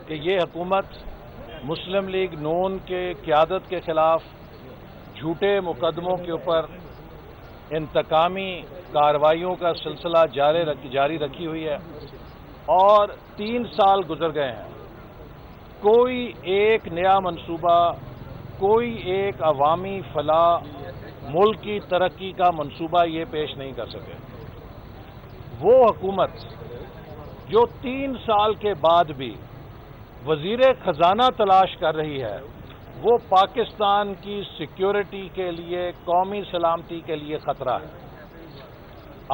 کہ یہ حکومت مسلم لیگ نون کے قیادت کے خلاف جھوٹے مقدموں کے اوپر انتقامی کارروائیوں کا سلسلہ جاری رکھی ہوئی ہے اور 3 سال گزر گئے ہیں. کوئی ایک نیا منصوبہ، کوئی ایک عوامی فلاح، ملک کی ترقی کا منصوبہ یہ پیش نہیں کر سکے. وہ حکومت جو 3 سال کے بعد بھی وزیر خزانہ تلاش کر رہی ہے، وہ پاکستان کی سیکیورٹی کے لیے، قومی سلامتی کے لیے خطرہ ہے.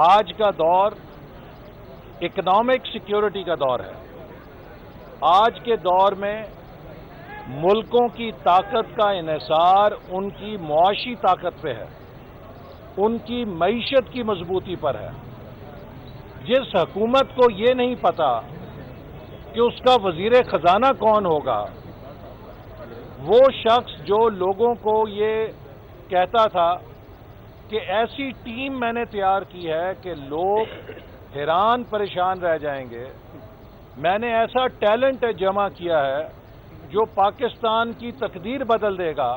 آج کا دور اکنامک سیکیورٹی کا دور ہے. آج کے دور میں ملکوں کی طاقت کا انحصار ان کی معاشی طاقت پہ ہے، ان کی معیشت کی مضبوطی پر ہے. جس حکومت کو یہ نہیں پتا کہ اس کا وزیر خزانہ کون ہوگا، وہ شخص جو لوگوں کو یہ کہتا تھا کہ ایسی ٹیم میں نے تیار کی ہے کہ لوگ حیران پریشان رہ جائیں گے، میں نے ایسا ٹیلنٹ جمع کیا ہے جو پاکستان کی تقدیر بدل دے گا.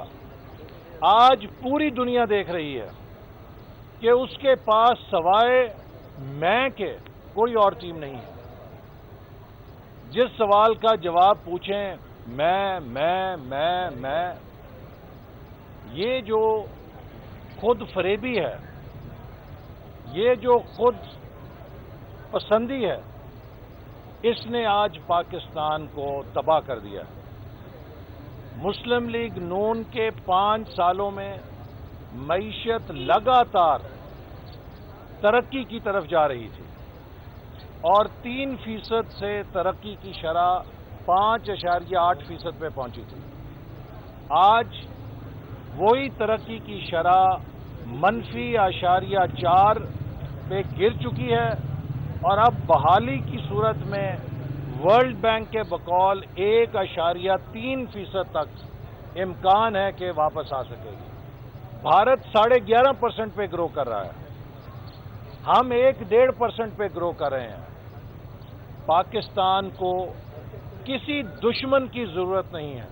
آج پوری دنیا دیکھ رہی ہے کہ اس کے پاس سوائے میں کے کوئی اور ٹیم نہیں ہے. جس سوال کا جواب پوچھیں میں یہ جو خود فریبی ہے، یہ جو خود پسندی ہے، اس نے آج پاکستان کو تباہ کر دیا. مسلم لیگ نون کے 5 سالوں میں معیشت لگاتار ترقی کی طرف جا رہی تھی اور 3% سے ترقی کی شرح 5.8% پہ پہنچی تھی. آج وہی ترقی کی شرح -4% پہ گر چکی ہے اور اب بحالی کی صورت میں ورلڈ بینک کے بقول 1.3% تک امکان ہے کہ واپس آ سکے گی. بھارت 11.5% پہ گرو کر رہا ہے، ہم 1.5% پہ گرو کر رہے ہیں. پاکستان کو کسی دشمن کی ضرورت نہیں ہے.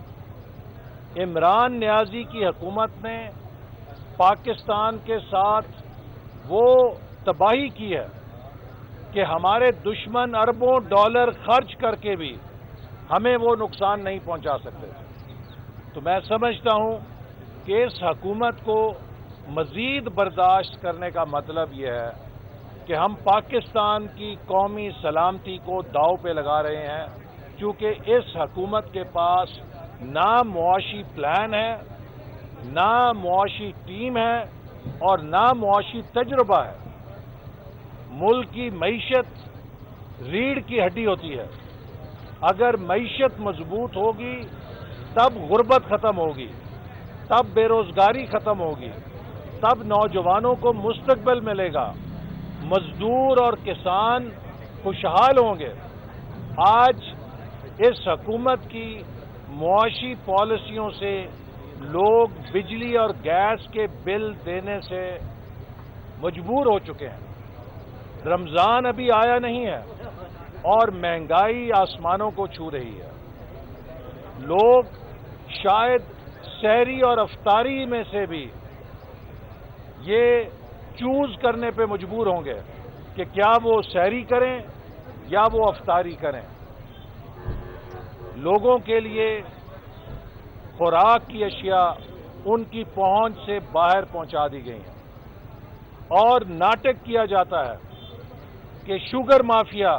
عمران نیازی کی حکومت نے پاکستان کے ساتھ وہ تباہی کی ہے کہ ہمارے دشمن اربوں ڈالر خرچ کر کے بھی ہمیں وہ نقصان نہیں پہنچا سکتے. تو میں سمجھتا ہوں کہ اس حکومت کو مزید برداشت کرنے کا مطلب یہ ہے کہ ہم پاکستان کی قومی سلامتی کو داؤ پہ لگا رہے ہیں، کیونکہ اس حکومت کے پاس نہ معاشی پلان ہے، نہ معاشی ٹیم ہے اور نہ معاشی تجربہ ہے. ملک کی معیشت ریڑھ کی ہڈی ہوتی ہے. اگر معیشت مضبوط ہوگی تب غربت ختم ہوگی، تب بے روزگاری ختم ہوگی، تب نوجوانوں کو مستقبل ملے گا، مزدور اور کسان خوشحال ہوں گے. آج اس حکومت کی معاشی پالیسیوں سے لوگ بجلی اور گیس کے بل دینے سے مجبور ہو چکے ہیں. رمضان ابھی آیا نہیں ہے اور مہنگائی آسمانوں کو چھو رہی ہے. لوگ شاید سحری اور افطاری میں سے بھی یہ چوز کرنے پہ مجبور ہوں گے کہ کیا وہ سحری کریں یا وہ افطاری کریں. لوگوں کے لیے خوراک کی اشیاء ان کی پہنچ سے باہر پہنچا دی گئی ہیں اور ناٹک کیا جاتا ہے کہ شوگر مافیا،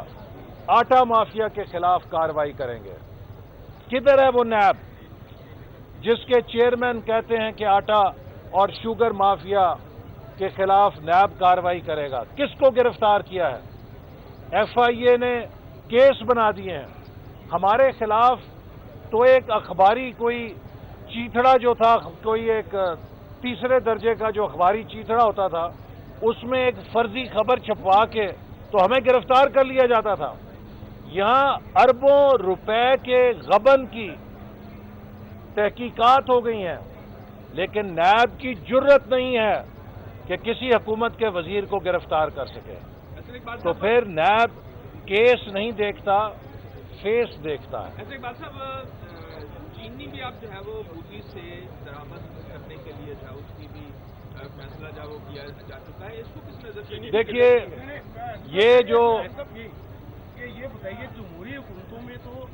آٹا مافیا کے خلاف کارروائی کریں گے. کدھر ہے وہ نیب جس کے چیئرمین کہتے ہیں کہ آٹا اور شوگر مافیا کے خلاف نیب کارروائی کرے گا؟ کس کو گرفتار کیا ہے؟ FIA نے کیس بنا دیے ہیں ہمارے خلاف. تو ایک اخباری کوئی چیتھڑا جو تھا، کوئی ایک تیسرے درجے کا جو اخباری چیتھڑا ہوتا تھا، اس میں ایک فرضی خبر چھپوا کے تو ہمیں گرفتار کر لیا جاتا تھا. یہاں اربوں روپے کے غبن کی تحقیقات ہو گئی ہیں، لیکن نیب کی جرت نہیں ہے کہ کسی حکومت کے وزیر کو گرفتار کر سکے. تو پھر نیب کیس نہیں دیکھتا، فیس دیکھتا ہے۔ ایسے اقبال صاحب، چینی بھی اب جو ہے وہ مودی سے درآمد کرنے کے لیے جو ہے اس کی بھی فیصلہ جو ہے وہ کیا جا چکا ہے، اس کو کس نظر سے دیکھیے یہ جو یہ بتائیے جمہوری حکومتوں میں تو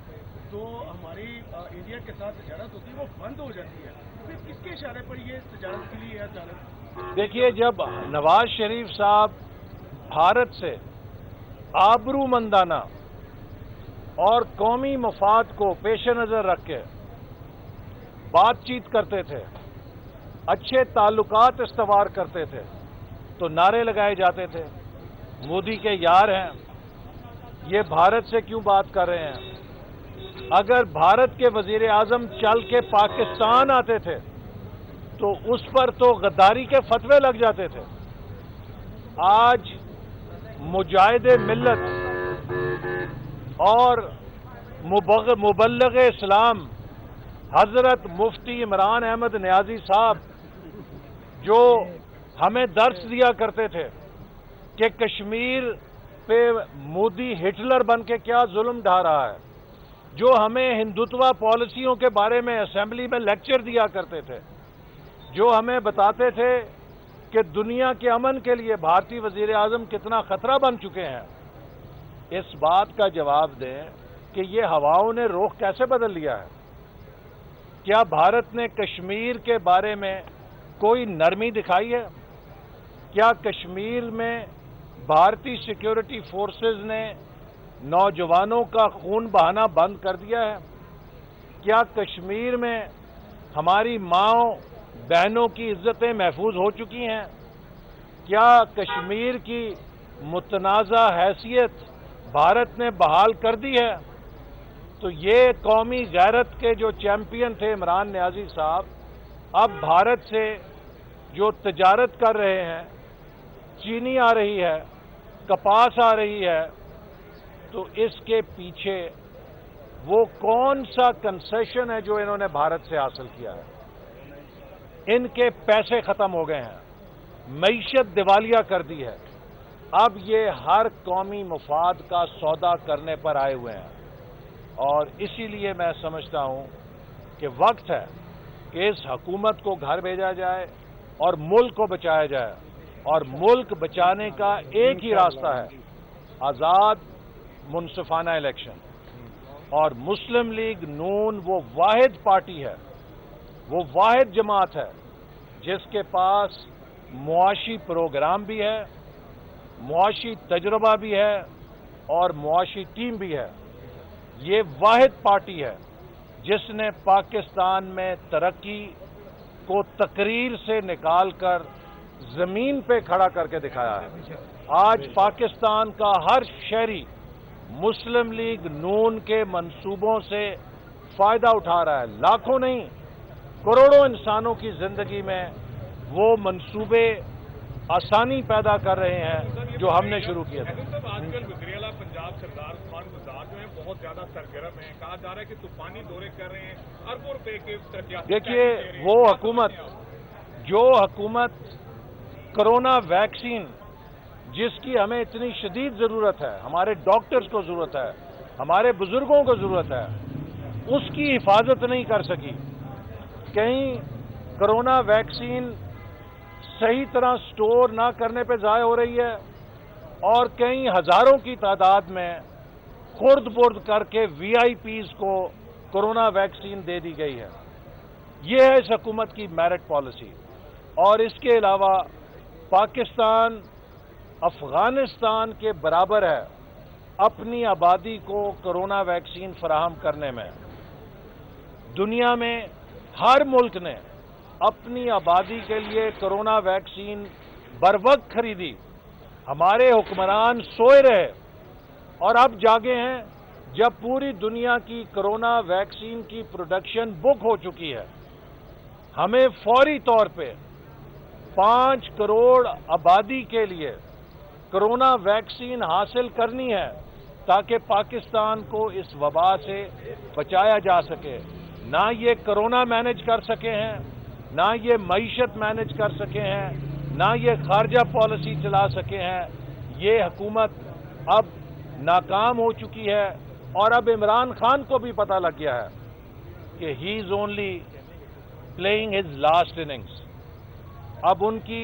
جو ہماری انڈیا کے ساتھ تجارت ہوتی ہے وہ بند ہو جاتی ہے، پھر کس کے اشارے پر یہ تجارت کے لیے اچانک؟ دیکھیے جب نواز شریف صاحب بھارت سے آبرو مندانہ اور قومی مفاد کو پیش نظر رکھ کے بات چیت کرتے تھے، اچھے تعلقات استوار کرتے تھے، تو نعرے لگائے جاتے تھے مودی کے یار ہیں، یہ بھارت سے کیوں بات کر رہے ہیں؟ اگر بھارت کے وزیر اعظم چل کے پاکستان آتے تھے تو اس پر تو غداری کے فتوے لگ جاتے تھے۔ آج مجاہد ملت اور مبلغ اسلام حضرت مفتی عمران احمد نیازی صاحب جو ہمیں درس دیا کرتے تھے کہ کشمیر پہ مودی ہٹلر بن کے کیا ظلم ڈھا رہا ہے، جو ہمیں ہندوتوا پالیسیوں کے بارے میں اسمبلی میں لیکچر دیا کرتے تھے، جو ہمیں بتاتے تھے کہ دنیا کے امن کے لیے بھارتی وزیر اعظم کتنا خطرہ بن چکے ہیں، اس بات کا جواب دیں کہ یہ ہواؤں نے رخ کیسے بدل لیا ہے؟ کیا بھارت نے کشمیر کے بارے میں کوئی نرمی دکھائی ہے؟ کیا کشمیر میں بھارتی سیکیورٹی فورسز نے نوجوانوں کا خون بہانا بند کر دیا ہے؟ کیا کشمیر میں ہماری ماؤں بہنوں کی عزتیں محفوظ ہو چکی ہیں؟ کیا کشمیر کی متنازع حیثیت بھارت نے بحال کر دی ہے؟ تو یہ قومی غیرت کے جو چیمپئن تھے عمران نیازی صاحب، اب بھارت سے جو تجارت کر رہے ہیں، چینی آ رہی ہے، کپاس آ رہی ہے، تو اس کے پیچھے وہ کون سا کنسیشن ہے جو انہوں نے بھارت سے حاصل کیا ہے؟ ان کے پیسے ختم ہو گئے ہیں، معیشت دیوالیہ کر دی ہے، اب یہ ہر قومی مفاد کا سودا کرنے پر آئے ہوئے ہیں، اور اسی لیے میں سمجھتا ہوں کہ وقت ہے کہ اس حکومت کو گھر بھیجا جائے اور ملک کو بچایا جائے، اور ملک بچانے کا ایک ہی راستہ ہے، آزاد منصفانہ الیکشن۔ اور مسلم لیگ نون وہ واحد پارٹی ہے، وہ واحد جماعت ہے جس کے پاس معاشی پروگرام بھی ہے، معاشی تجربہ بھی ہے اور معاشی ٹیم بھی ہے۔ یہ واحد پارٹی ہے جس نے پاکستان میں ترقی کو تقریر سے نکال کر زمین پہ کھڑا کر کے دکھایا ہے۔ آج پاکستان کا ہر شہری مسلم لیگ نون کے منصوبوں سے فائدہ اٹھا رہا ہے، لاکھوں نہیں کروڑوں انسانوں کی زندگی میں وہ منصوبے آسانی پیدا کر رہے ہیں جو ہم نے شروع کیے تھے۔ آج کل وزیر اعلیٰ پنجاب سردار عثمان بزدار جو ہیں بہت زیادہ سرگرم ہیں، کہا جا رہا ہے کہ طوفانی دورے کر رہے ہیں، اربوں روپے کے ترقیاتی دیکھیے وہ حکومت کرونا ویکسین جس کی ہمیں اتنی شدید ضرورت ہے، ہمارے ڈاکٹرز کو ضرورت ہے، ہمارے بزرگوں کو ضرورت ہے، اس کی حفاظت نہیں کر سکی۔ کہیں کرونا ویکسین صحیح طرح سٹور نہ کرنے پہ ضائع ہو رہی ہے، اور کئی ہزاروں کی تعداد میں خرد برد کر کے وی آئی پیز کو کرونا ویکسین دے دی گئی ہے۔ یہ ہے اس حکومت کی میرٹ پالیسی۔ اور اس کے علاوہ پاکستان افغانستان کے برابر ہے اپنی آبادی کو کرونا ویکسین فراہم کرنے میں۔ دنیا میں ہر ملک نے اپنی آبادی کے لیے کرونا ویکسین بروقت خریدی، ہمارے حکمران سوئے رہے اور اب جاگے ہیں جب پوری دنیا کی کرونا ویکسین کی پروڈکشن بک ہو چکی ہے۔ ہمیں فوری طور پہ 5 کروڑ آبادی کے لیے کرونا ویکسین حاصل کرنی ہے تاکہ پاکستان کو اس وبا سے بچایا جا سکے۔ نہ یہ کرونا مینج کر سکے ہیں، نہ یہ معیشت مینج کر سکے ہیں، نہ یہ خارجہ پالیسی چلا سکے ہیں۔ یہ حکومت اب ناکام ہو چکی ہے اور اب عمران خان کو بھی پتہ لگ گیا ہے کہ he is only playing his last innings. اب ان کی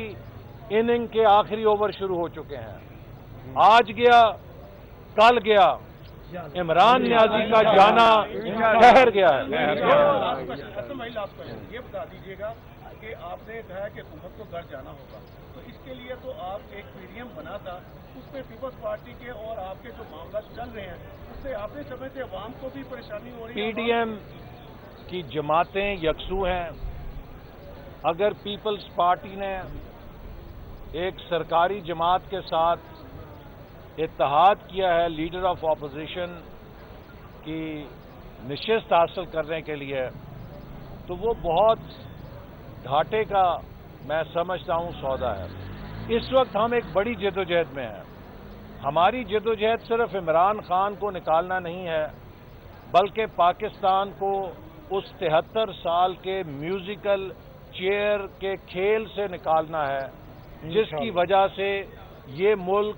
اننگ کے آخری اوور شروع ہو چکے ہیں. آج گیا کل گیا، عمران نیازی کا جانا ٹھہر گیا ہے. یہ بتا دیجیے گا کہ آپ نے کہا کہ حکومت کو گھر جانا ہوگا، تو اس کے لیے تو آپ ایک پی ڈی ایم بنا تھا، اس میں پیپلز پارٹی کے اور آپ کے جو معاملات چل رہے ہیں اس سے آپ نے سمجھتے عوام کو بھی پریشانی ہو رہی ہے. پی ڈی ایم کی جماعتیں یکسو ہیں. اگر پیپلز پارٹی نے ایک سرکاری جماعت کے ساتھ اتحاد کیا ہے لیڈر آف اپوزیشن کی نشست حاصل کرنے کے لیے، تو وہ بہت گھاٹے کا میں سمجھتا ہوں سودا ہے. اس وقت ہم ایک بڑی جدوجہد میں ہیں. ہماری جدوجہد صرف عمران خان کو نکالنا نہیں ہے، بلکہ پاکستان کو اس 73 سال کے میوزیکل چیئر کے کھیل سے نکالنا ہے جس کی وجہ سے یہ ملک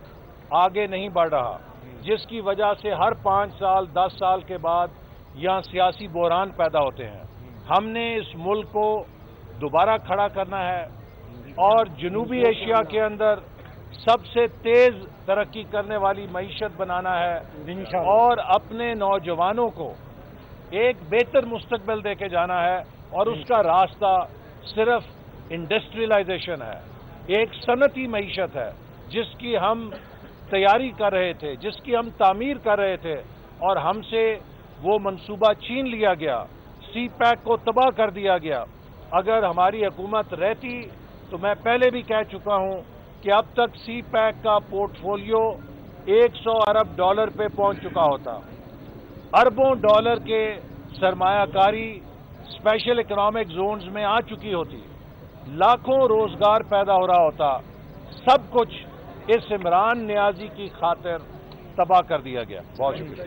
آگے نہیں بڑھ رہا، جس کی وجہ سے ہر 5 سال 10 سال کے بعد یہاں سیاسی بحران پیدا ہوتے ہیں. ہم نے اس ملک کو دوبارہ کھڑا کرنا ہے اور جنوبی ایشیا کے اندر سب سے تیز ترقی کرنے والی معیشت بنانا ہے اور اپنے نوجوانوں کو ایک بہتر مستقبل دے کے جانا ہے. اور اس کا راستہ صرف انڈسٹریلائزیشن ہے، ایک صنعتی معیشت ہے جس کی ہم تیاری کر رہے تھے، جس کی ہم تعمیر کر رہے تھے، اور ہم سے وہ منصوبہ چھین لیا گیا. سی پیک کو تباہ کر دیا گیا. اگر ہماری حکومت رہتی تو میں پہلے بھی کہہ چکا ہوں کہ اب تک سی پیک کا پورٹ فولیو $100 ارب پہ پہنچ چکا ہوتا. اربوں ڈالر کے سرمایہ کاری اسپیشل اکنامک زونز میں آ چکی ہوتی، لاکھوں روزگار پیدا ہو رہا ہوتا. سب کچھ اس عمران نیازی کی خاطر تباہ کر دیا گیا. بہت شکریہ.